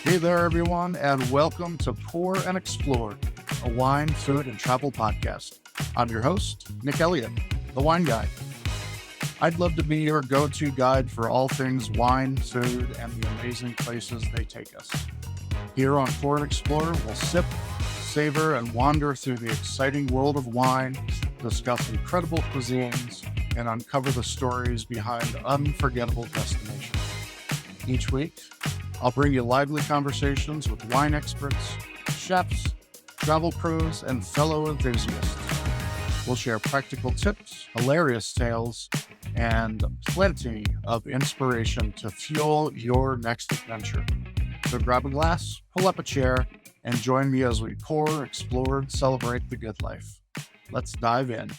Hey there, everyone, and welcome to Pour and Explore, a wine, food, and travel podcast. I'm your host, Nick Elliott, the wine guy. I'd love to be your go-to guide for all things wine, food, and the amazing places they take us. Here on Pour and Explore, we'll sip, savor, and wander through the exciting world of wine, discuss incredible cuisines, and uncover the stories behind unforgettable destinations. Each week, I'll bring you lively conversations with wine experts, chefs, travel pros, and fellow enthusiasts. We'll share practical tips, hilarious tales, and plenty of inspiration to fuel your next adventure. So grab a glass, pull up a chair, and join me as we pour, explore, and celebrate the good life. Let's dive in.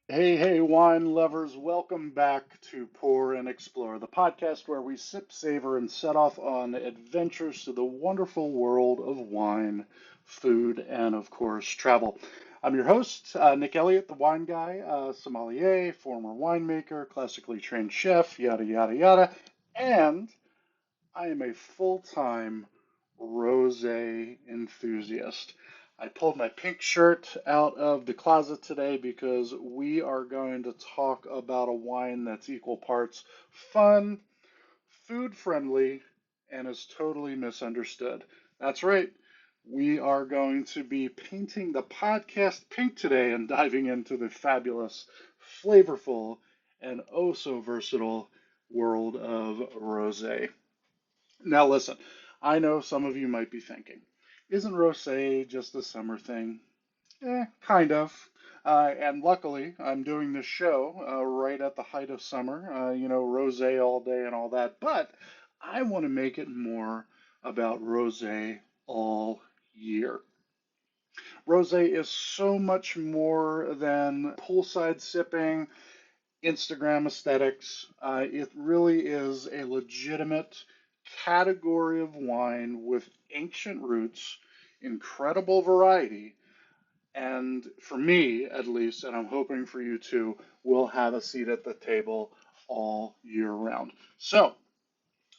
Hey, wine lovers, welcome back to Pour and Explore, the podcast where we sip, savor, and set off on adventures to the wonderful world of wine, food, and of course, travel. I'm your host, Nick Elliott, the wine guy, sommelier, former winemaker, classically trained chef, yada, yada, yada, and I am a full-time rosé enthusiast. I pulled my pink shirt out of the closet today because we are going to talk about a wine that's equal parts fun, food friendly, and is totally misunderstood. That's right. We are going to be painting the podcast pink today and diving into the fabulous, flavorful, and oh so versatile world of rosé. Now, listen, I know some of you might be thinking, isn't rosé just a summer thing? Kind of. And luckily, I'm doing this show right at the height of summer, rosé all day and all that. But I want to make it more about rosé all year. Rosé is so much more than poolside sipping, Instagram aesthetics. It really is a legitimate category of wine with ancient roots, incredible variety, and for me at least, and I'm hoping for you too, we'll have a seat at the table all year round. So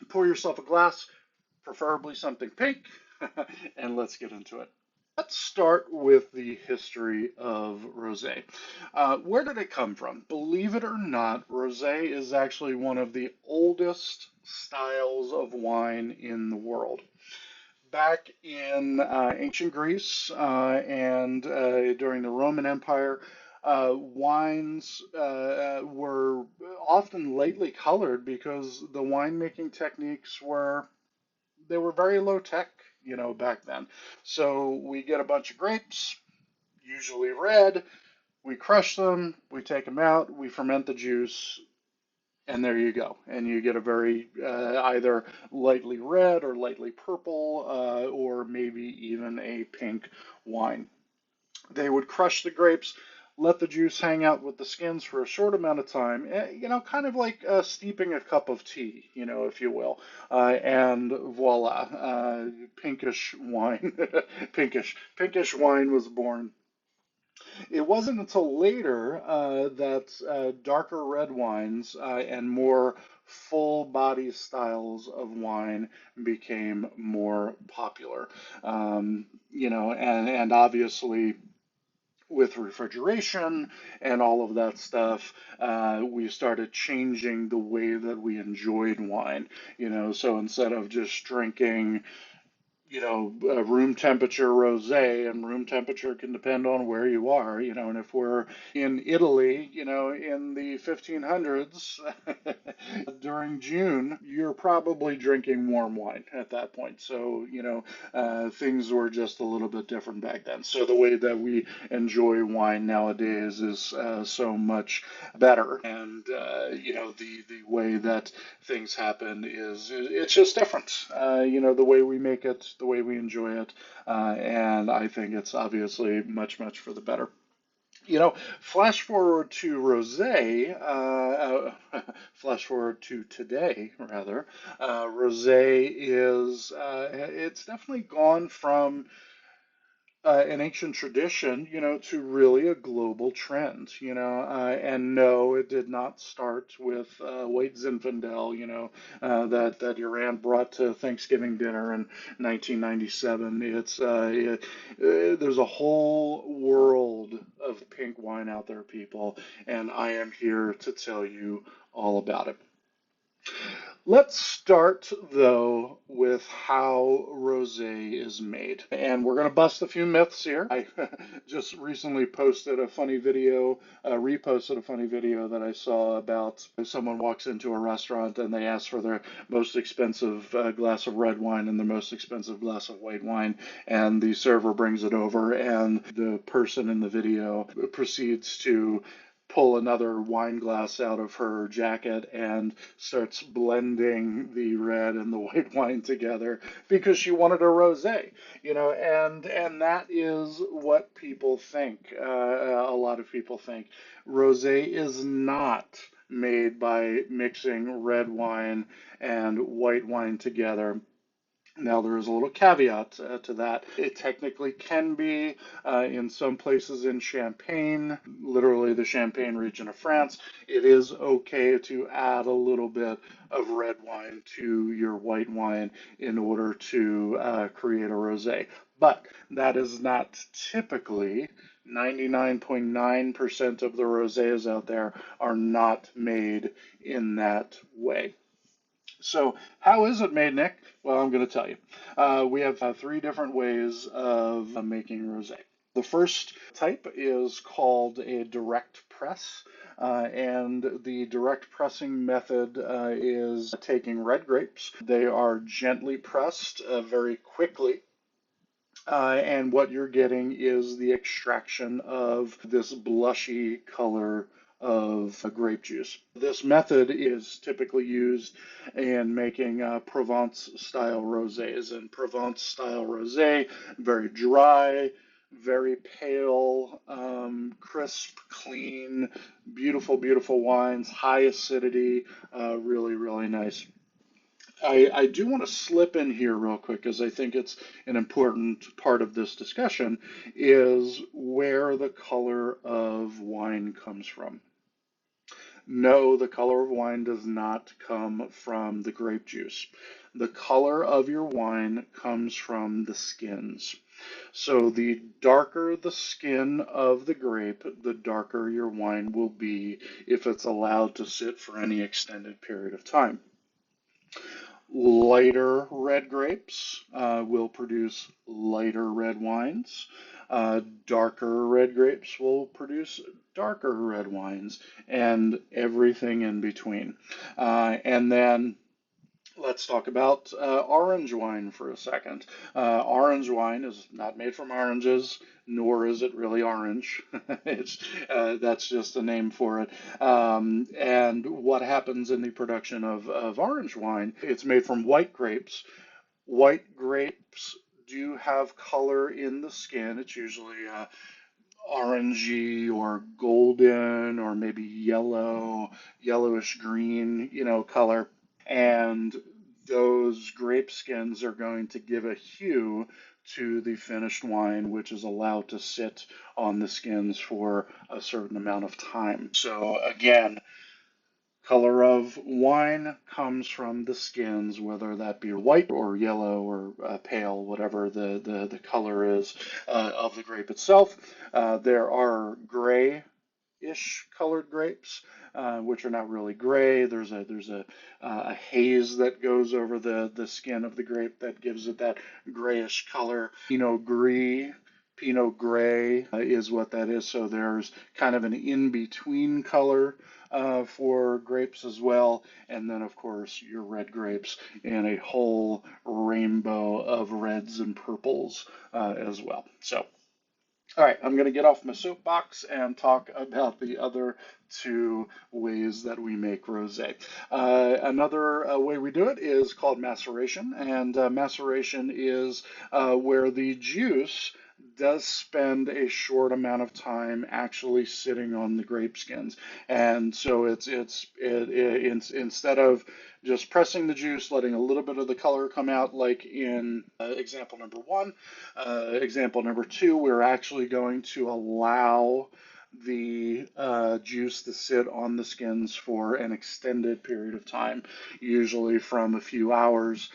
pour yourself a glass, preferably something pink, and let's get into it. Let's start with the history of rosé. Where did it come from? Believe it or not, rosé is actually one of the oldest styles of wine in the world. Back in ancient Greece and during the Roman Empire, wines were often lightly colored because the winemaking techniques were they were very low tech, back then. So we get a bunch of grapes, usually red, we crush them, we take them out, we ferment the juice, and there you go. And you get a very either lightly red or lightly purple, or maybe even a pink wine. They would crush the grapes, let the juice hang out with the skins for a short amount of time, kind of like steeping a cup of tea, if you will. And voila, pinkish wine, pinkish wine was born. It wasn't until later that darker red wines and more full body styles of wine became more popular. And obviously with refrigeration and all of that stuff, we started changing the way that we enjoyed wine. So instead of just drinking room temperature rosé, and room temperature can depend on where you are, and if we're in Italy, in the 1500s during June, you're probably drinking warm wine at that point. So, things were just a little bit different back then. So the way that we enjoy wine nowadays is so much better. And, the way that things happen is it's just different. The way we make it, the way we enjoy it, and I think it's obviously much, much for the better. Flash forward to rosé, flash forward to today, rather. Rosé is, it's definitely gone from an ancient tradition, to really a global trend, and no, it did not start with white Zinfandel, that Iran brought to Thanksgiving dinner in 1997. There's a whole world of pink wine out there, people, and I am here to tell you all about it. Let's start though with how rosé is made. And we're going to bust a few myths here. I just recently posted a funny video, reposted a funny video that I saw about someone walks into a restaurant and they ask for their most expensive glass of red wine and the most expensive glass of white wine, and the server brings it over, and the person in the video proceeds to pull another wine glass out of her jacket and starts blending the red and the white wine together because she wanted a rosé, and that is what people think. A lot of people think rosé is not made by mixing red wine and white wine together. Now, there is a little caveat to that. It technically can be in some places in Champagne, literally the Champagne region of France. It is okay to add a little bit of red wine to your white wine in order to create a rosé. But that is not typically 99.9% of the rosés out there are not made in that way. So, how is it made, Nick? Well, I'm going to tell you. We have three different ways of making rosé. The first type is called a direct press, and the direct pressing method is taking red grapes. They are gently pressed very quickly, and what you're getting is the extraction of this blushy color of grape juice. This method is typically used in making Provence style rosés. And Provence style rosé, very dry, very pale, crisp, clean, beautiful, beautiful wines, high acidity, really, really nice. I do want to slip in here real quick because I think it's an important part of this discussion is where the color of wine comes from. No, the color of wine does not come from the grape juice. The color of your wine comes from the skins. So the darker the skin of the grape, the darker your wine will be if it's allowed to sit for any extended period of time. Lighter red grapes will produce lighter red wines. Darker red grapes will produce darker red wines, and everything in between. And then let's talk about orange wine for a second. Orange wine is not made from oranges, nor is it really orange. It's That's just a name for it. And what happens in the production of orange wine? It's made from white grapes. White grapes do have color in the skin. It's usually orangey or golden or maybe yellow, yellowish green, color, and those grape skins are going to give a hue to the finished wine, which is allowed to sit on the skins for a certain amount of time. So, again, color of wine comes from the skins, whether that be white or yellow or pale, whatever the color is of the grape itself. There are gray ish colored grapes, which are not really gray. There's a haze that goes over the skin of the grape that gives it that grayish color. Pinot Gray is what that is. So there's kind of an in between color for grapes as well. And then, of course, your red grapes and a whole rainbow of reds and purples as well. So, all right, I'm going to get off my soapbox and talk about the other two ways that we make rosé. Another way we do it is called maceration, and maceration is where the juice does spend a short amount of time actually sitting on the grape skins, and so instead of just pressing the juice, letting a little bit of the color come out, like in example number one. Example number two, we're actually going to allow the juice to sit on the skins for an extended period of time, usually from a few hours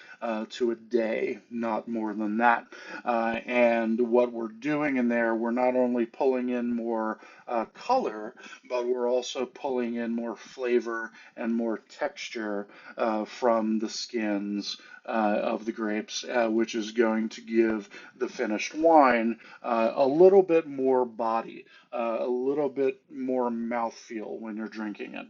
to a day, not more than that. And what we're doing in there, we're not only pulling in more color, but we're also pulling in more flavor and more texture from the skins of the grapes, which is going to give the finished wine a little bit more body, a little bit more mouthfeel when you're drinking it.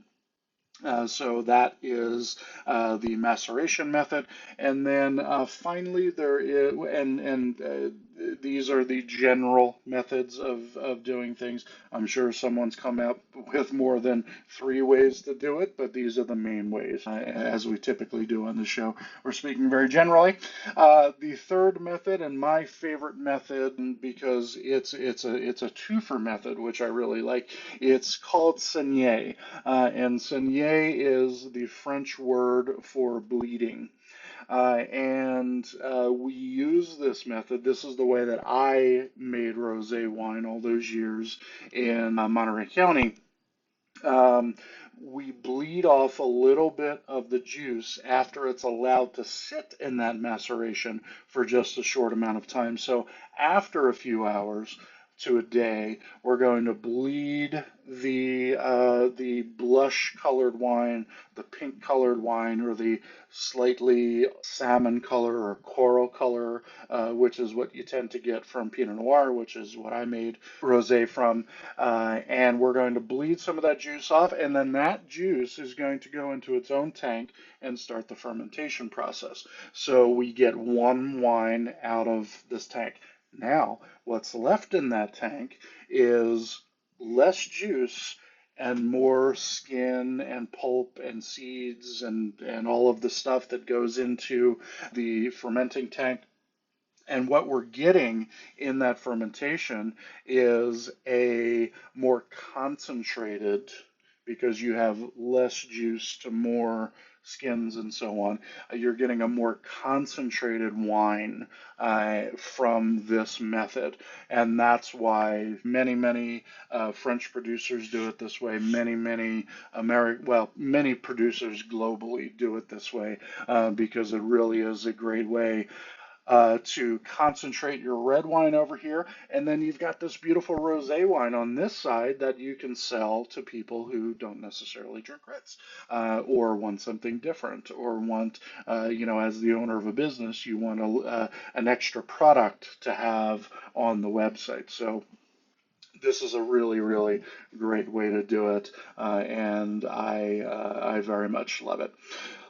So that is the maceration method, and then finally there is, and these are the general methods of doing things. I'm sure someone's come up with more than three ways to do it, but these are the main ways, as we typically do on the show. We're speaking very generally. The third method, and my favorite method, because it's a twofer method, which I really like. It's called saignée. And saignée is the French word for bleeding. And we use this method. This is the way that I made rosé wine all those years in Monterey County. Um, we bleed off a little bit of the juice after it's allowed to sit in that maceration for just a short amount of time. So after a few hours to a day, we're going to bleed the blush colored wine, the pink colored wine, or the slightly salmon color or coral color, which is what you tend to get from Pinot Noir, which is what I made rosé from. And we're going to bleed some of that juice off, and then that juice is going to go into its own tank and start the fermentation process. So we get one wine out of this tank. Now, what's left in that tank is less juice and more skin and pulp and seeds and all of the stuff that goes into the fermenting tank. And what we're getting in that fermentation is a more concentrated, because you have less juice to more skins and so on. You're getting a more concentrated wine from this method. And that's why many French producers do it this way. Many producers globally do it this way because it really is a great way to concentrate your red wine over here, and then you've got this beautiful rosé wine on this side that you can sell to people who don't necessarily drink reds, or want something different, or want, as the owner of a business, you want an extra product to have on the website. So this is a really great way to do it, and I very much love it.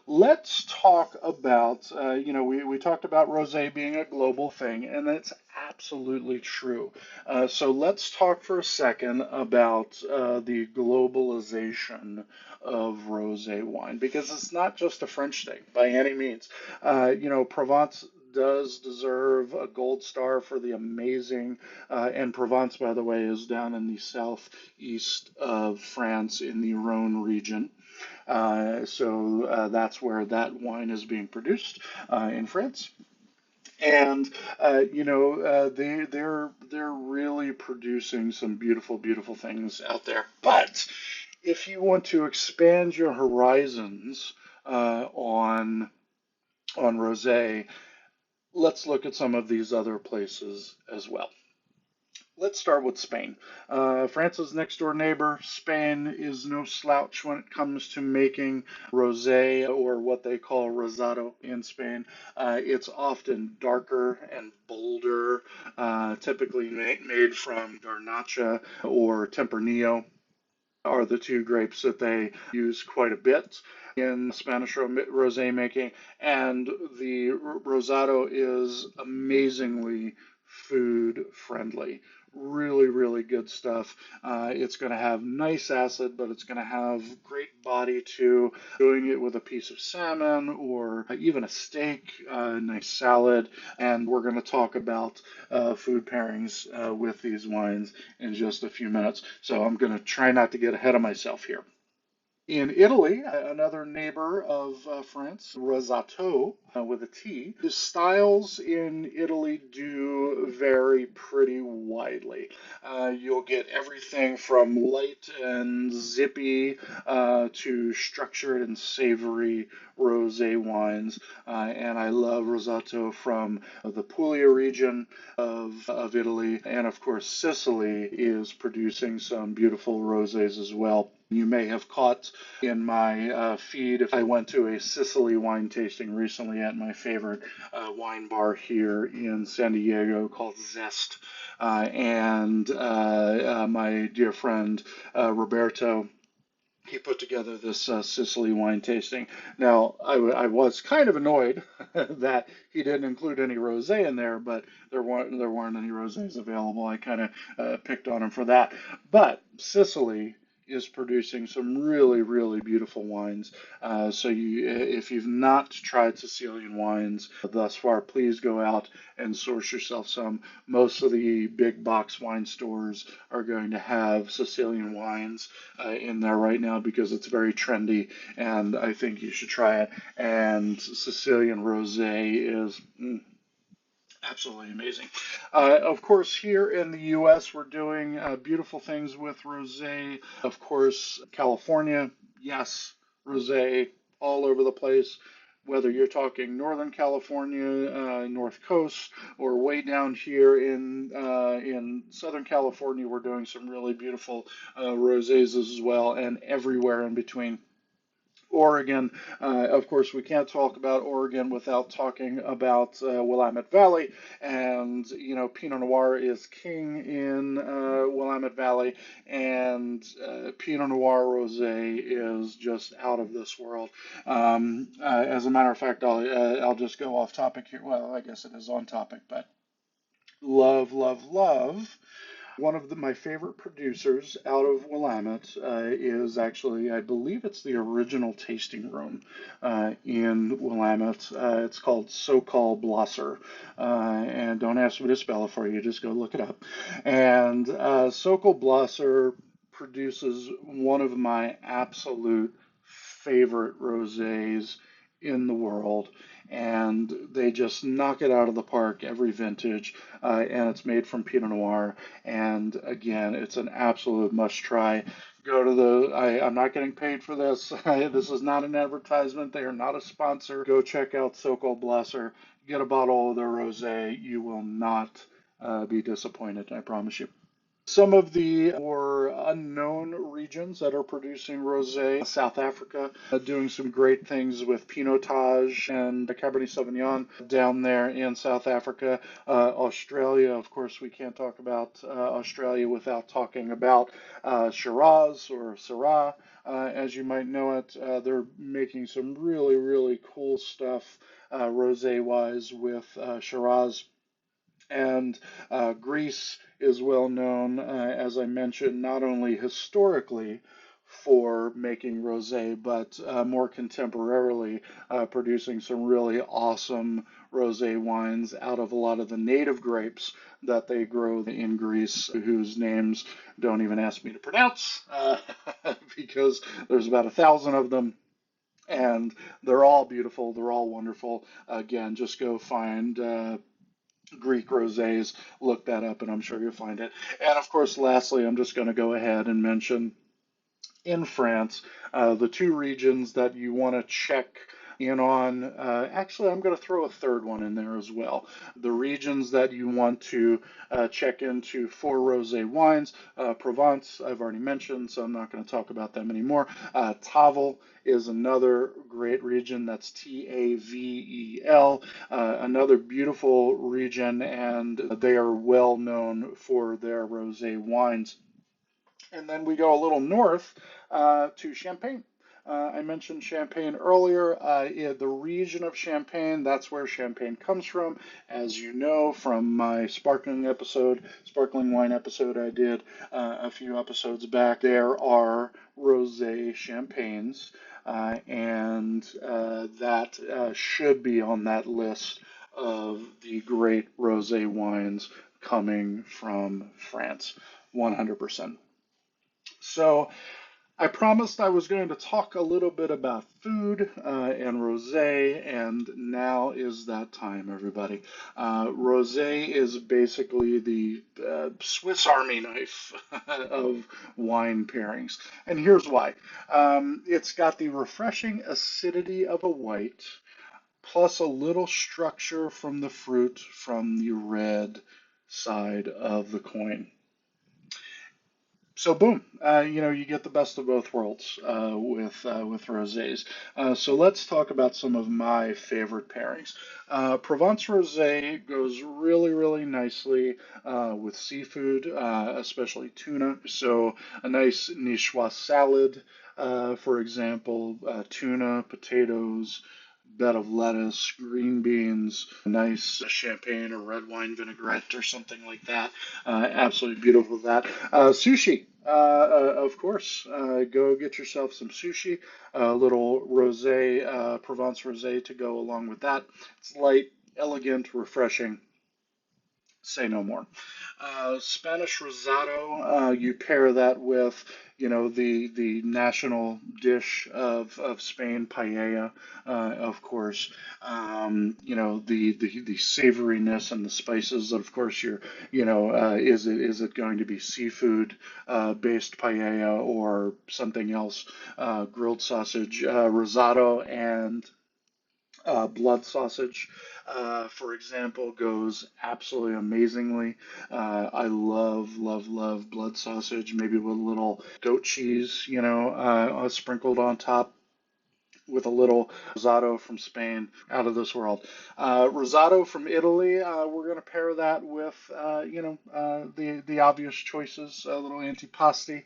Let's talk about, we talked about rosé being a global thing, and that's absolutely true. So let's talk for a second about the globalization of rosé wine, because it's not just a French thing by any means. Provence does deserve a gold star for the amazing, and Provence, by the way, is down in the southeast of France in the Rhone region. So that's where that wine is being produced in France. And they're really producing some beautiful things out there. But if you want to expand your horizons on rosé, let's look at some of these other places as well. Let's start with Spain. France's next door neighbor. Spain is no slouch when it comes to making rosé, or what they call rosado in Spain. It's often darker and bolder, typically made from Garnacha or Tempranillo are the two grapes that they use quite a bit in Spanish rosé making, and the rosado is amazingly food friendly. Really, really good stuff. It's going to have nice acid, but it's going to have great body too. Doing it with a piece of salmon or even a steak, nice salad. And we're going to talk about food pairings with these wines in just a few minutes. So I'm going to try not to get ahead of myself here. In Italy, another neighbor of France, Rosato with a T, the styles in Italy do vary pretty widely. You'll get everything from light and zippy to structured and savory rosé wines. And I love Rosato from the Puglia region of Italy. And of course, Sicily is producing some beautiful rosés as well. You may have caught in my feed if I went to a Sicily wine tasting recently at my favorite wine bar here in San Diego called Zest. And my dear friend Roberto, he put together this Sicily wine tasting. Now, I was kind of annoyed that he didn't include any rosé in there, but there weren't any rosés available. I kind of picked on him for that. But Sicily is producing some really, really beautiful wines. If you've not tried Sicilian wines thus far, please go out and source yourself some. Most of the big box wine stores are going to have Sicilian wines in there right now because it's very trendy, and I think you should try it. And Sicilian rosé is absolutely amazing. Of course, here in the U.S., we're doing beautiful things with rosé. Of course, California, yes, rosé all over the place. Whether you're talking Northern California, North Coast, or way down here in Southern California, we're doing some really beautiful rosés as well, and everywhere in between. Oregon. Of course, we can't talk about Oregon without talking about Willamette Valley. And, Pinot Noir is king in Willamette Valley, and Pinot Noir Rosé is just out of this world. As a matter of fact, I'll just go off topic here. Well, I guess it is on topic, but love, love, love. One of my favorite producers out of Willamette is actually, I believe it's the original tasting room in Willamette. It's called So-Called Blosser. And don't ask me to spell it for you, just go look it up. And So-Called Blosser produces one of my absolute favorite rosés in the world, and they just knock it out of the park every vintage. And it's made from Pinot Noir. And again, it's an absolute must try. Go to I'm not getting paid for this. This is not an advertisement. They are not a sponsor. Go check out So-Called Blosser. Get a bottle of their rosé. You will not be disappointed, I promise you. Some of the more unknown regions that are producing rosé, South Africa, doing some great things with Pinotage and Cabernet Sauvignon down there in South Africa. Australia, of course, we can't talk about Australia without talking about Shiraz or Syrah, as you might know it. They're making some really, really cool stuff rosé-wise with Shiraz. And Greece is well known, as I mentioned, not only historically for making rosé, but more contemporarily producing some really awesome rosé wines out of a lot of the native grapes that they grow in Greece, whose names don't even ask me to pronounce because there's about 1,000 of them. And they're all beautiful. They're all wonderful. Again, just go find Greek rosés. Look that up, and I'm sure you'll find it. And of course, lastly, I'm just going to go ahead and mention in France the two regions that you want to check in on. Actually, I'm going to throw a third one in there as well. The regions that you want to check into for rosé wines. Provence, I've already mentioned, so I'm not going to talk about them anymore. Tavel is another great region. That's Tavel. Another beautiful region, and they are well known for their rosé wines. And then we go a little north to Champagne. I mentioned Champagne earlier. The region of Champagne, that's where Champagne comes from. As you know from my sparkling wine episode I did a few episodes back, there are rosé champagnes, and that should be on that list of the great rosé wines coming from France, 100%. So I promised I was going to talk a little bit about food and rosé, and now is that time, everybody. Rosé is basically the Swiss Army knife of wine pairings, and here's why. It's got the refreshing acidity of a white, plus a little structure from the fruit from the red side of the coin. So boom, you get the best of both worlds with rosés. So let's talk about some of my favorite pairings. Provence rosé goes really, really nicely with seafood, especially tuna. So a nice niçoise salad, for example, tuna, potatoes, bed of lettuce, green beans, a nice champagne or red wine vinaigrette or something like that. Absolutely beautiful with that. Sushi. Of course, go get yourself some sushi, a little rosé, Provence rosé to go along with that. It's light, elegant, refreshing. Say no more. Spanish risotto, you pair that with, the national dish of Spain, paella, of course. The savoriness and the spices. Of course, is it going to be seafood based paella or something else? Grilled sausage, risotto, and blood sausage, for example, goes absolutely amazingly. I love, love, love blood sausage, maybe with a little goat cheese, sprinkled on top with a little risotto from Spain, out of this world. Risotto from Italy, we're going to pair that with, the obvious choices, a little antipasti,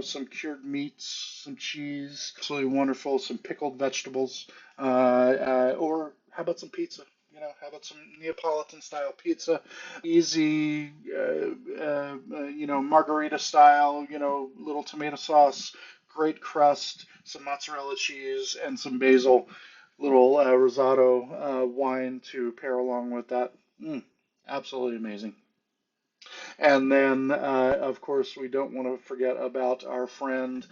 some cured meats, some cheese, absolutely wonderful, some pickled vegetables, or how about some pizza? How about some Neapolitan style pizza? Easy, margarita style, little tomato sauce, great crust, some mozzarella cheese, and some basil. Little risotto wine to pair along with that. Mm, absolutely amazing. And then, of course, we don't want to forget about our friend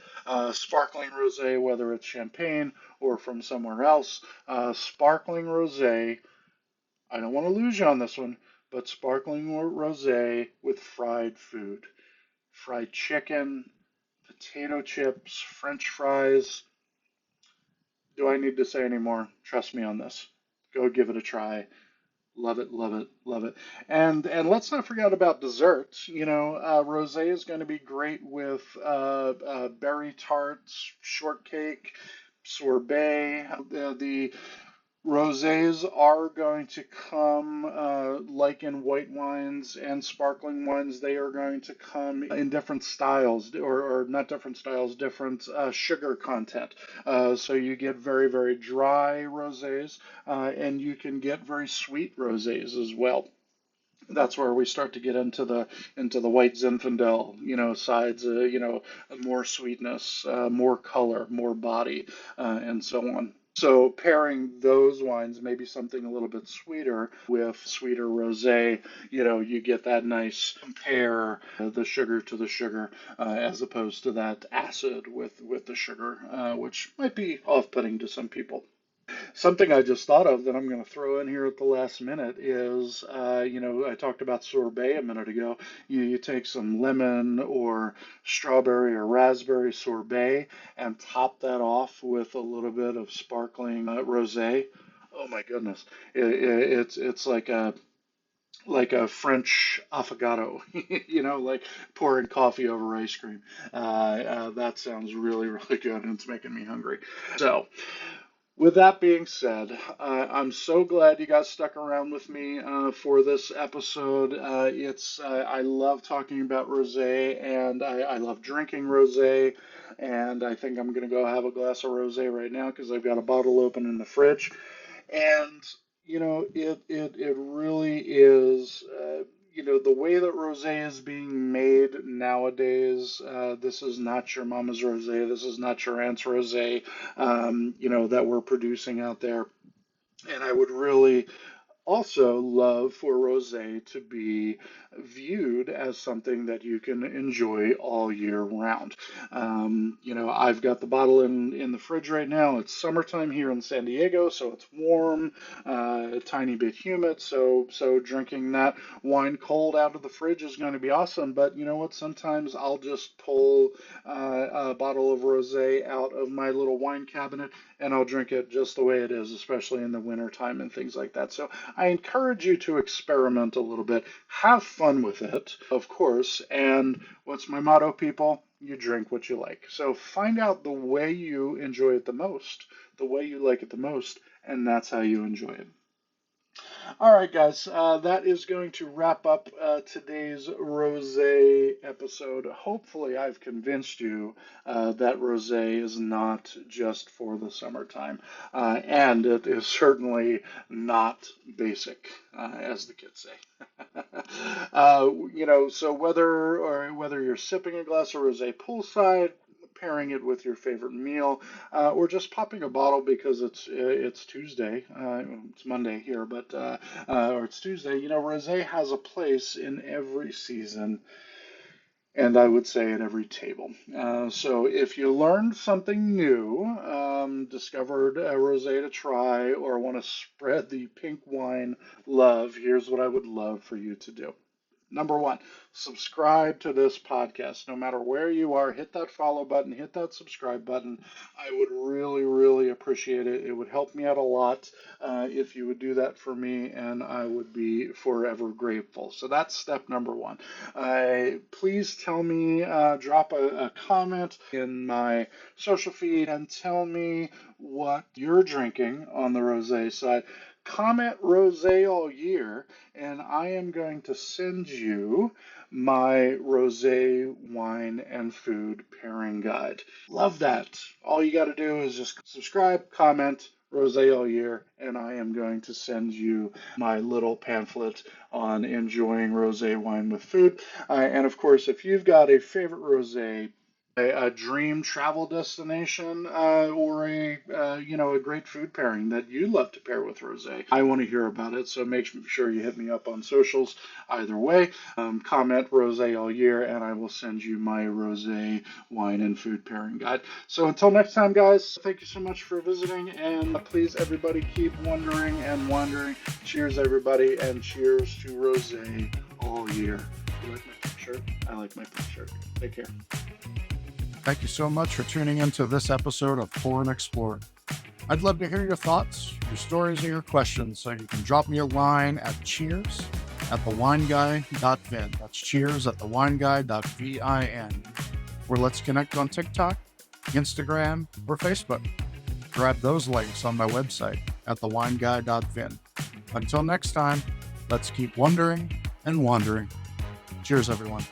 sparkling rosé, whether it's champagne or from somewhere else. Sparkling rosé, I don't want to lose you on this one, but sparkling rosé with fried food. Fried chicken, potato chips, French fries. Do I need to say any more? Trust me on this. Go give it a try. Love it, love it, love it. And let's not forget about desserts. Rosé is going to be great with berry tarts, shortcake, sorbet. The Rosés are going to come, like in white wines and sparkling wines, they are going to come in different styles, or not different styles, different sugar content. So you get very, very dry rosés, and you can get very sweet rosés as well. That's where we start to get into the white Zinfandel, sides, more sweetness, more color, more body, and so on. So pairing those wines, maybe something a little bit sweeter with sweeter rosé, you get that nice compare the sugar to the sugar, as opposed to that acid with the sugar, which might be off-putting to some people. Something I just thought of that I'm going to throw in here at the last minute is, I talked about sorbet a minute ago. You take some lemon or strawberry or raspberry sorbet and top that off with a little bit of sparkling rosé. Oh my goodness, it's like a French affogato, like pouring coffee over ice cream. That sounds really, really good, and it's making me hungry. So. With that being said, I'm so glad you guys stuck around with me for this episode. I love talking about rosé, and I love drinking rosé, and I think I'm gonna go have a glass of rosé right now because I've got a bottle open in the fridge. And it really is. The way that rosé is being made nowadays, this is not your mama's rosé. This is not your aunt's rosé, that we're producing out there. And I would really also love for rosé to be viewed as something that you can enjoy all year round. I've got the bottle in the fridge right now. It's summertime here in San Diego, so it's warm, a tiny bit humid. So drinking that wine cold out of the fridge is going to be awesome. But you know what? Sometimes I'll just pull a bottle of rosé out of my little wine cabinet and I'll drink it just the way it is, especially in the winter time and things like that. So I encourage you to experiment a little bit, have fun with it, of course. And what's my motto, people? You drink what you like. So find out the way you enjoy it the most, the way you like it the most, and that's how you enjoy it. All right, guys, that is going to wrap up today's rosé episode. Hopefully, I've convinced you that rosé is not just for the summertime, and it is certainly not basic, as the kids say. So whether you're sipping a glass of rosé poolside, pairing it with your favorite meal, or just popping a bottle because it's Tuesday. It's Monday here, but or it's Tuesday. Rosé has a place in every season, and I would say at every table. So if you learned something new, discovered a rosé to try, or want to spread the pink wine love, here's what I would love for you to do. Number one, subscribe to this podcast. No matter where you are, hit that follow button, hit that subscribe button. I would really, really appreciate it. It would help me out a lot if you would do that for me, and I would be forever grateful. So that's step number one. Please tell me, drop a comment in my social feed and tell me what you're drinking on the rosé side. Comment Rosé All Year, and I am going to send you my rosé wine and food pairing guide. Love that. All you got to do is just subscribe, comment, Rosé All Year, and I am going to send you my little pamphlet on enjoying rosé wine with food. And of course, if you've got a favorite rosé, a dream travel destination, or a great food pairing that you love to pair with rosé, I want to hear about it. So make sure you hit me up on socials. Either way, comment Rosé All Year, and I will send you my rosé wine and food pairing guide. So until next time, guys, thank you so much for visiting, and please, everybody, keep wondering and wondering. Cheers, everybody, and cheers to rosé all year. You like my pink shirt? I like my pink shirt. Take care. Thank you so much for tuning into this episode of Pour and Explore. I'd love to hear your thoughts, your stories, and your questions, so you can drop me a line at cheers@thewineguy.vin. That's cheers@thewineguy.vin. Or let's connect on TikTok, Instagram, or Facebook. Grab those links on my website at thewineguy.vin. Until next time, let's keep wondering and wandering. Cheers, everyone.